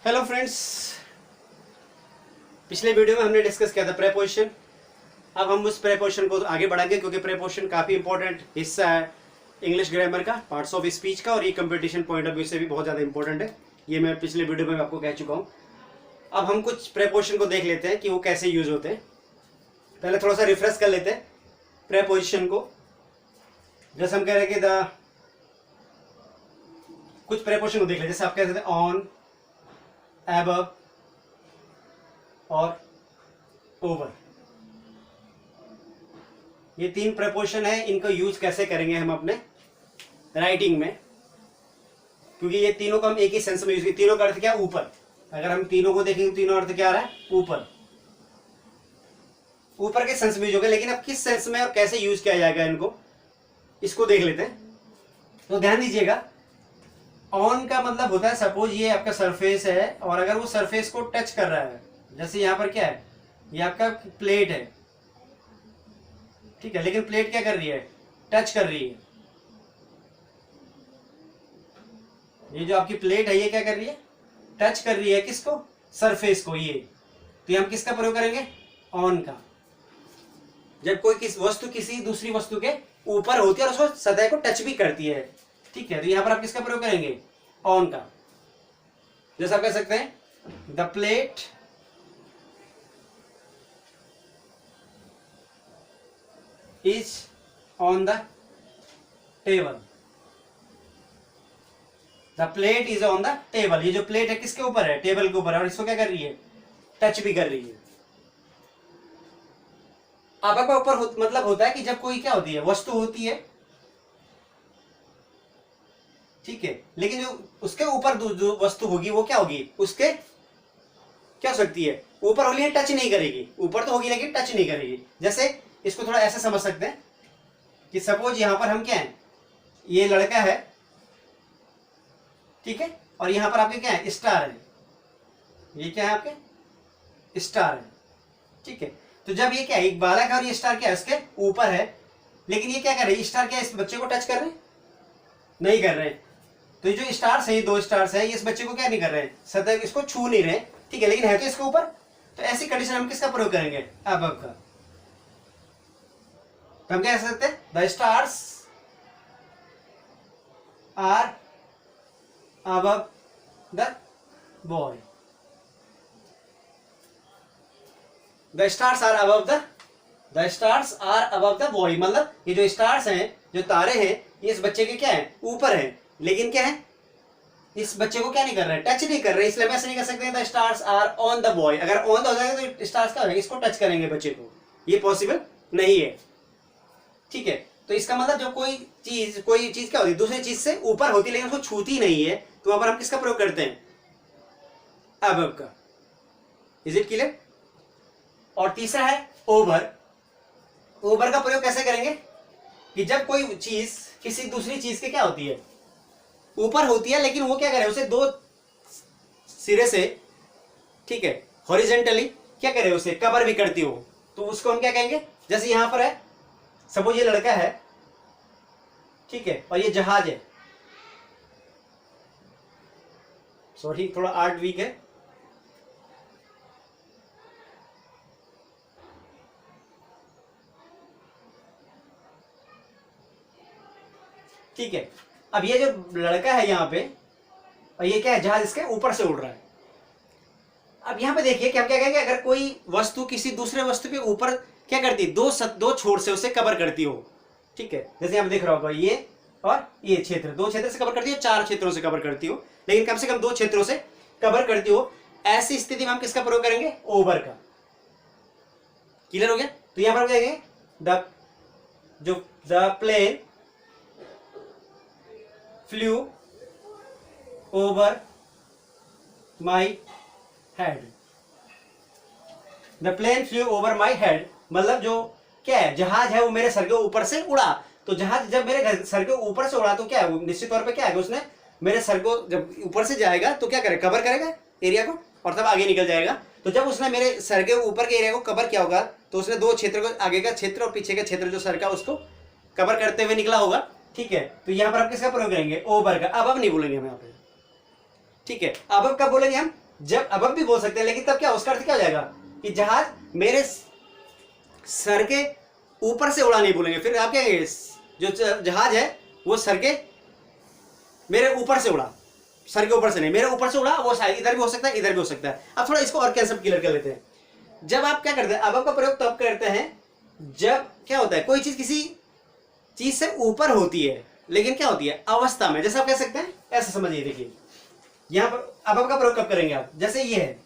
Hello friends, पिछले video में हमने डिस्कस किया था प्रेपोजिशन। अब हम उस प्रेपोजिशन को आगे बढ़ाएंगे क्योंकि प्रेपोजिशन काफ़ी इंपॉर्टेंट हिस्सा है इंग्लिश ग्रामर का, पार्ट्स ऑफ स्पीच का, और ये कंपटीशन पॉइंट ऑफ व्यू से भी बहुत ज़्यादा इंपॉर्टेंट है। ये मैं पिछले वीडियो में आपको कह चुका हूँ। अब हम कुछ प्रेपोजिशन को देख लेते हैं कि वो कैसे यूज होते हैं। पहले थोड़ा सा रिफ्रेश कर लेते हैं प्रेपोजिशन को। जैसे हम कह रहे हैं कि कुछ प्रेपोजिशन को देख लेते हैं। जैसे आप कह सकते हैं ऑन, above और ओवर। ये तीन प्रपोजिशन है, इनको यूज कैसे करेंगे हम अपने राइटिंग में, क्योंकि ये तीनों को हम एक ही सेंस में यूज करेंगे। तीनों का अर्थ क्या है? ऊपर। अगर हम तीनों को देखेंगे, तीनों अर्थ क्या आ रहा है? ऊपर। ऊपर के सेंस में यूज होगा, लेकिन अब किस सेंस में और कैसे यूज किया जाएगा इनको, इसको देख लेते हैं। तो ध्यान दीजिएगा, ऑन का मतलब होता है सपोज ये आपका सरफेस है और अगर वो सरफेस को टच कर रहा है, जैसे यहाँ पर क्या है, ये आपका प्लेट है, ठीक है, लेकिन प्लेट क्या कर रही है? टच कर रही है। ये जो आपकी प्लेट है ये क्या कर रही है? टच कर रही है किसको? सरफेस को। ये तो ये हम किसका प्रयोग करेंगे? ऑन का। जब कोई किस वस्तु किसी दूसरी वस्तु के ऊपर होती है और उसको सतह को टच भी करती है, ठीक है, तो यहां पर आप किसका प्रयोग करेंगे? ऑन का। जैसा आप कह सकते हैं the plate is on the table. The plate is on the table. ये जो प्लेट है किसके ऊपर है? टेबल के ऊपर है, और इसको क्या कर रही है? टच भी कर रही है। अब का ऊपर मतलब होता है कि जब कोई क्या होती है? वस्तु होती है, ठीक है, लेकिन जो उसके ऊपर जो वस्तु होगी वो क्या होगी? उसके क्या हो सकती है? ऊपर होगी लेकिन टच नहीं करेगी। ऊपर तो होगी लेकिन टच नहीं करेगी। जैसे इसको थोड़ा ऐसे समझ सकते हैं कि सपोज यहां पर हम क्या है, ये लड़का है, ठीक है, और यहां पर आपके क्या है? स्टार है। ये क्या है? आपके स्टार है, ठीक है। तो जब ये क्या है? एक बालक है और ये स्टार क्या है? उसके ऊपर है, लेकिन ये क्या कर रहे हैं? स्टार क्या है? इस बच्चे को टच कर रहे हैं? नहीं कर रहे हैं। तो ये जो स्टार्स है, ये दो स्टार्स है, ये इस बच्चे को क्या नहीं कर रहे हैं? सतह इसको छू नहीं रहे, ठीक है, लेकिन है तो इसके ऊपर। तो ऐसी कंडीशन हम किसका प्रयोग करेंगे? अबव का। तो हम क्या कह सकते हैं? The stars are above the boy. The stars are above the stars are above the boy, मतलब ये जो स्टार्स हैं, जो तारे हैं, ये इस बच्चे के क्या है? ऊपर है, लेकिन क्या है? इस बच्चे को क्या नहीं कर रहे हैं? टच नहीं कर रहे हैं। इसलिए हम ऐसे नहीं कर सकते the stars are on the boy. अगर ऑन हो जाएगा तो स्टार्स क्या हो जाएगा? इसको टच करेंगे बच्चे को, ये पॉसिबल नहीं है, ठीक है। तो इसका मतलब जो कोई चीज क्या होती है? दूसरी चीज से ऊपर होती है लेकिन उसको छूती नहीं है, तो वहां पर हम किसका प्रयोग करते हैं? अबव का। Is it clear? और तीसरा है ओवर। ओवर का प्रयोग कैसे करेंगे कि जब कोई चीज किसी दूसरी चीज के क्या होती है? ऊपर होती है, लेकिन वो क्या करे? उसे दो सिरे से, ठीक है, हॉरिजेंटली क्या करे? उसे कवर भी करती हो, तो उसको हम क्या कहेंगे? जैसे यहां पर है, सपोज ये लड़का है, ठीक है, और ये जहाज है। सॉरी, थोड़ा आर्ट वीक है। ठीक है, अब ये जो लड़का है यहाँ पे, और ये क्या है? जहाज इसके ऊपर से उड़ रहा है। अब यहाँ पे देखिए कि हम क्या कहेंगे? अगर कोई वस्तु किसी दूसरे वस्तु के ऊपर क्या करती है? दो छोर से उसे कवर करती हो, ठीक है, जैसे यहाँ पे देख रहा होगा, ये और ये क्षेत्र, दो क्षेत्र से कवर करती हो, चार क्षेत्रों से कवर करती हो, लेकिन कम से कम दो क्षेत्रों से कवर करती हो। ऐसी स्थिति में हम किसका प्रयोग करेंगे? ओवर का। क्लियर हो गया? तो यहाँ पर कहेंगे the plane flew over my head. The plane flew over my head, मतलब जो क्या है? जहाज है वो मेरे सर के ऊपर से उड़ा। तो जहाज जब मेरे सर के ऊपर से उड़ा तो क्या है? निश्चित तौर पे क्या है? उसने मेरे सर को जब ऊपर से जाएगा तो क्या करेगा? कवर करेगा एरिया को, और तब आगे निकल जाएगा। तो जब उसने मेरे सर के ऊपर के एरिया को कवर किया होगा, तो उसने दो क्षेत्र को, आगे का क्षेत्र और पीछे का क्षेत्र जो सर का, उसको कवर करते हुए निकला होगा, ठीक है। तो यहां पर आप किसका प्रयोग करेंगे? ओवर का। अब नहीं बोलेंगे हम यहाँ पे, ठीक है। अब कब बोलेंगे हम? जब अबव भी बोल सकते हैं, लेकिन तब क्या उसका अर्थ क्या हो जाएगा कि जहाज मेरे सर के ऊपर से उड़ा नहीं बोलेंगे, फिर आप क्या कहेंगे, जो जहाज है वो सर के मेरे ऊपर से उड़ा, सर के ऊपर से नहीं, मेरे ऊपर से उड़ा, वो शायद इधर भी हो सकता है, इधर भी हो सकता है। अब थोड़ा इसको और कैसे क्लियर कर लेते हैं। जब आप क्या करते हैं, अबव का प्रयोग तब करते हैं जब क्या होता है, कोई चीज किसी चीज से ऊपर होती है, लेकिन क्या होती है अवस्था में। जैसे आप कह सकते हैं, ऐसे समझिए, देखिए यहां पर अबव का प्रयोग कब करेंगे आप, जैसे ये है,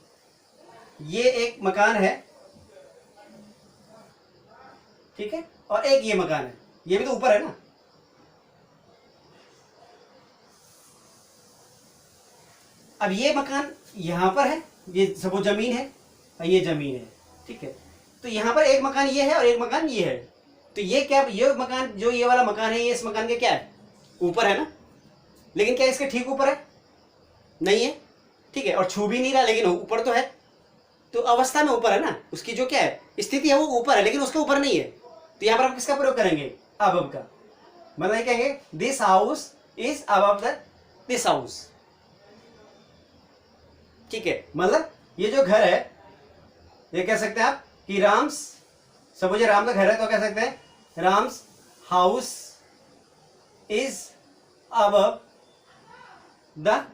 ये एक मकान है, ठीक है, और एक ये मकान है, ये भी तो ऊपर है ना। अब ये मकान यहां पर है, ये सब जमीन है और ये जमीन है, ठीक है। तो यहां पर एक मकान ये है और एक मकान ये है, तो ये क्या, ये मकान जो ये वाला मकान है, ये इस मकान के क्या है, ऊपर है ना, लेकिन क्या इसके ठीक ऊपर है, नहीं है, ठीक है, और छू भी नहीं रहा, लेकिन ऊपर तो है, तो अवस्था में ऊपर है ना, उसकी जो क्या है स्थिति है वो ऊपर है, लेकिन उसके ऊपर नहीं है। तो यहां पर आप किसका प्रयोग करेंगे, अबव का। मतलब कहेंगे this house is above the this house, ठीक है। मतलब ये जो घर है, ये कह सकते हैं आप कि राम्स, सपोज राम का घर है, तो कह सकते हैं Ram's house is above the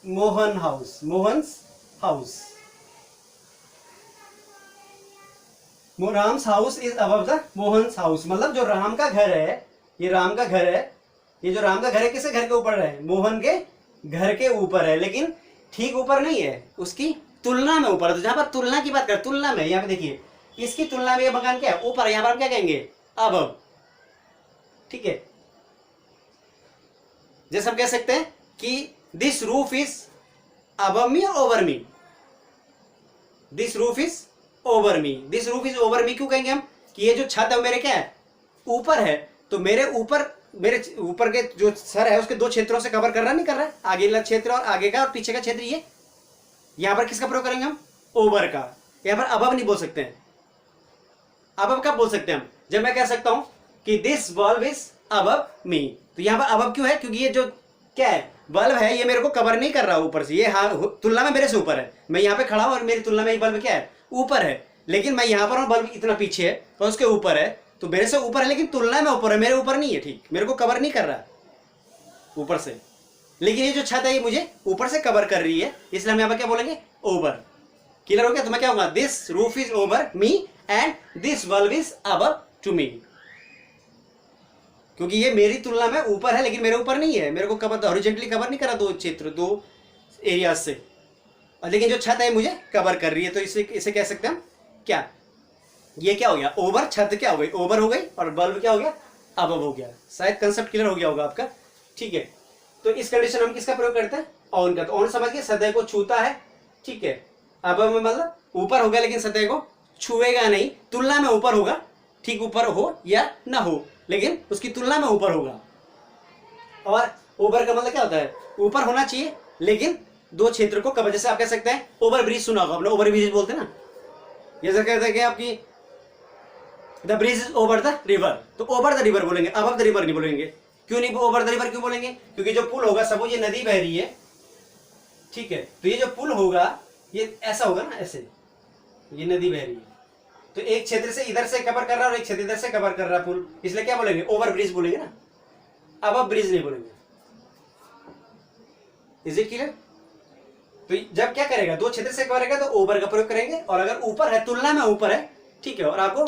Mohan house, Mohan's house, Ram's house is above the Mohan's house. मतलब जो राम का घर है, ये राम का घर है, ये जो राम का घर है किसके घर के ऊपर है, मोहन के घर के ऊपर है, लेकिन ठीक ऊपर नहीं है, उसकी तुलना में ऊपर है। तो जहां पर तुलना की बात कर, तुलना में, यहाँ पे देखिए इसकी तुलना में ये मकान क्या है, ऊपर है, यहां पर हम क्या कहेंगे, अबव, ठीक है। जैसे हम कह सकते हैं कि this roof is above me और over me, this roof is over me, this roof is over me क्यों कहेंगे हम, कि ये जो छत है वो मेरे क्या है, ऊपर है, तो मेरे ऊपर के जो सर है उसके दो क्षेत्रों से कवर कर रहा नहीं कर रहा है, आगे वाला क्षेत्र और आगे का और पीछे का क्षेत्र। ये यहां पर किसका प्रयोग करेंगे हम, ओवर का। यहां पर अबव नहीं बोल सकते हैं, अबव कब बोल सकते हैं हम, जब मैं कह सकता हूं कि दिस बल्ब इज अबव मी। तो यहां पर अबव क्यों है, क्योंकि ये जो क्या है बल्ब है, ये मेरे को कवर नहीं कर रहा ऊपर से, ये तुलना में मेरे से ऊपर है, मैं यहाँ पे खड़ा हूं और मेरी तुलना में ये बल्ब क्या है, ऊपर है, लेकिन मैं यहाँ पर हूं, बल्ब इतना पीछे है और उसके ऊपर है, तो मेरे से ऊपर है, लेकिन तुलना में ऊपर है, मेरे ऊपर नहीं है, ठीक, मेरे को कवर नहीं कर रहा ऊपर से, लेकिन ये जो छत है ये मुझे ऊपर से कवर कर रही है, इसलिए हम यहाँ पर क्या बोलेंगे, ओवर। क्लियर हो गया। तो मैं क्या होगा, this roof is over me and this bulb is above to me, क्योंकि ये मेरी तुलना में ऊपर है, लेकिन मेरे ऊपर नहीं है, मेरे को कवर हॉरिजॉन्टली कवर नहीं करा दो क्षेत्र, दो एरियाज से, और लेकिन जो छत है मुझे कवर कर रही है, तो इसे कह सकते हैं हम क्या, ये क्या हो गया, ओवर, छत क्या हो गई, ओवर हो गई, और बल्ब क्या हो गया, अबव हो गया। शायद कंसेप्ट क्लियर हो गया होगा आपका, ठीक है। तो इस कंडीशन में हम किसका प्रयोग करते हैं, ऑन का। तो ऑन समझ के सतह को छूता है, ठीक है। अबव में मतलब ऊपर हो गया, लेकिन सतह को छुएगा नहीं, तुलना में ऊपर होगा, ठीक ऊपर हो या ना हो, लेकिन उसकी तुलना में ऊपर होगा। और ओवर का मतलब क्या होता है, ऊपर होना चाहिए, लेकिन दो क्षेत्र को कवर। जैसे आप कह सकते हैं ओवर ब्रिज, सुना होगा आपने, ओवर ब्रिज बोलते हैं ना, जैसे कहते हैं कि आपकी the bridge is over the river, तो ओवर द रिवर बोलेंगे, अबव द रिवर नहीं बोलेंगे। क्यों नहीं ओवर द रिवर क्यों बोलेंगे, क्योंकि जो पुल होगा, सपोज ये नदी बह रही है, ठीक है, तो ये जो पुल होगा ये ऐसा होगा ना, ऐसे ये नदी बह रही है, तो एक क्षेत्र से इधर से कवर कर रहा है और एक क्षेत्र इधर से कवर कर रहा है पुल, इसलिए क्या बोलेंगे, ओवर ब्रिज बोलेंगे ना, अबव ब्रिज नहीं बोलेंगे। Is it clear. तो जब क्या करेगा, दो क्षेत्र से कवर करेगा तो ओवर का प्रयोग करेंगे, और अगर ऊपर है, तुलना में ऊपर है, ठीक है, और आपको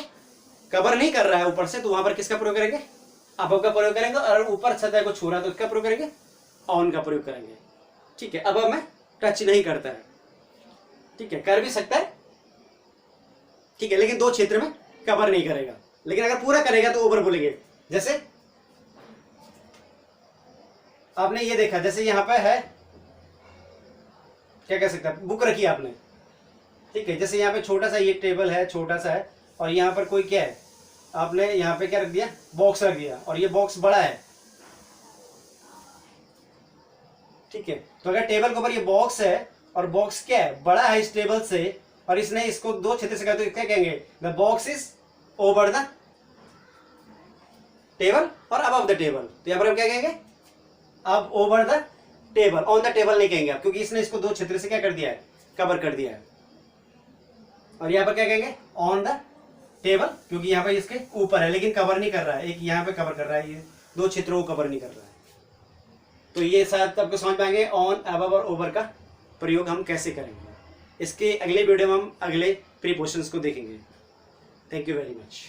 कवर नहीं कर रहा है ऊपर से, तो वहां पर किसका प्रयोग करेंगे, अबव का प्रयोग करेंगे। और ऊपर सतह को छू रहा है तो इसका प्रयोग करेंगे, ऑन का प्रयोग करेंगे, ठीक है। अबव में टच नहीं करता है, ठीक है, कर भी सकता है, ठीक है, लेकिन दो क्षेत्र में कवर नहीं करेगा। लेकिन अगर पूरा करेगा तो ओवर बोलेंगे। जैसे आपने ये देखा, जैसे यहां पे है, क्या कह सकते हैं, बुक रखी आपने, ठीक है, जैसे यहाँ पे छोटा सा ये टेबल है, छोटा सा है, और यहाँ पर कोई क्या है, आपने यहाँ पे क्या रख दिया, बॉक्स रख दिया, और ये बॉक्स बड़ा है, ठीक है। तो अगर टेबल के ऊपर ये बॉक्स है और बॉक्स क्या है, बड़ा है इस टेबल से, और इसने इसको दो क्षेत्र से, तो क्या कहेंगे, the box is over the table और अबव द टेबल। तो यहाँ पर हम क्या कहेंगे, अब over the table, on the table नहीं कहेंगे आप, क्योंकि इसने इसको दो क्षेत्र से क्या कर दिया है, कवर कर दिया है। और यहाँ पर क्या कहेंगे, ऑन द टेबल, क्योंकि यहाँ पे इसके ऊपर है लेकिन कवर नहीं कर रहा है, एक यहाँ पे कवर कर रहा है, ये दो क्षेत्रों को कवर नहीं कर रहा है। तो ये शायद आपको समझ पाएंगे ऑन, अबव और ओवर का प्रयोग हम कैसे करेंगे। इसके अगले वीडियो में हम अगले प्रीपोजिशंस को देखेंगे। Thank you very much.